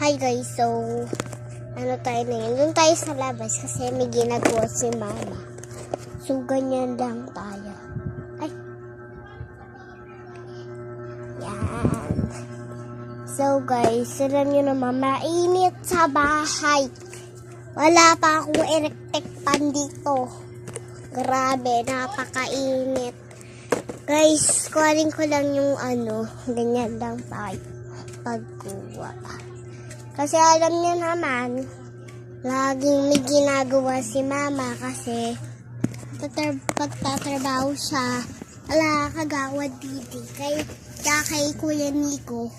Hi guys, so ano tayo na yun? Doon tayo sa labas kasi may ginagawa si mama. So ganyan lang tayo. Ay. Yan. So guys, alam nyo naman, mainit sa bahay. Wala pa akong electric pan dito. Grabe, napakainit. Guys, kuhanin ko lang yung ganyan lang tayo. Pagkuha. Kasi alam niyo naman, laging may ginagawa si mama kasi pagtatrabaho siya, kagawad didi. Kay Kuya Nico.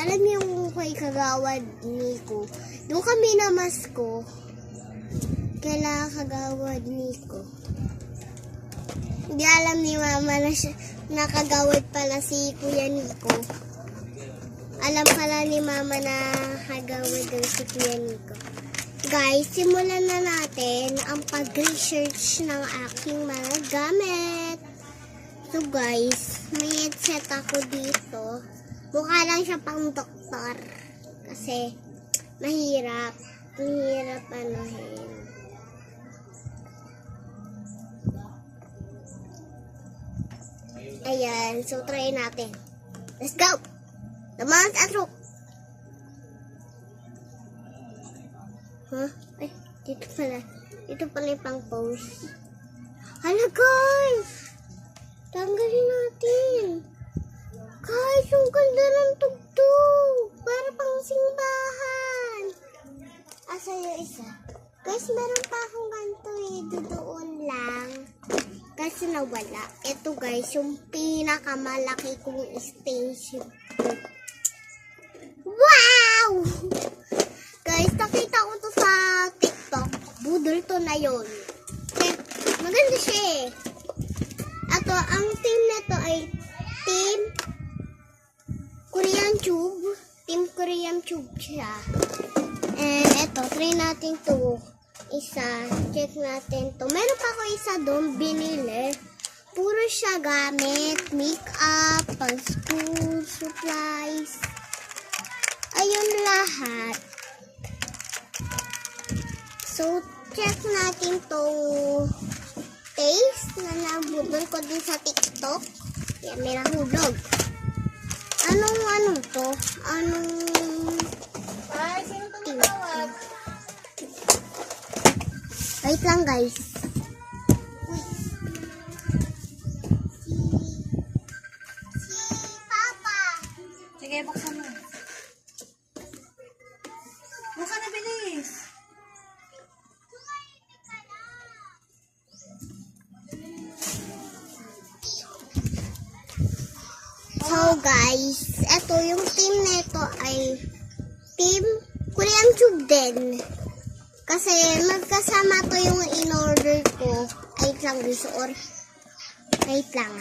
Alam niyo yung kay kagawad Nico. Doon kami namasko. Kaila kagawad Nico. Hindi alam ni mama na kagawad pala si Kuya Nico. Alam pala ni mama na kagawad daw si Kuya Nico. Guys, simulan na natin ang pag-research ng aking mga gamit. So guys, may headset ako dito. Mukha lang siya pang doktor. Kasi mahirap. Mahirap anuhin. Ayan, so try natin. Let's go! Naman atro. Huh? Ay, dito pala. Dito pala yung pang pose. Hala guys! Tanggalin natin. Guys, yung ganda ng tugtog. Para pang simbahan. Asa yung isa? Guys, meron pa akong ganito doon lang. Kasi nawala. Ito guys, yung pinakamalaki kong station. Wow! Guys, nakita ko to sa TikTok. Budol to na yun. Maganda siya eh. Ato, ang team nito ay Team Korean Tube. Team Korean Tube siya. And eto, try natin to. Isa, check natin to. Meron pa ako isa doon, binili. Puro siya gamit, make-up, pang school, supplies. Ayun lahat. So, check natin tong taste na nabudol ko din sa TikTok. Yan, may nahulog. Anong to? Ay, sino tumawag? Wait lang guys. Si Papa. Sige, buksan mo. Buksan na, bilis. So guys, eto yung team nito ay Team Korean Tube din. Kasi magkasama to yung in-order ko. Wait lang guys, wait lang.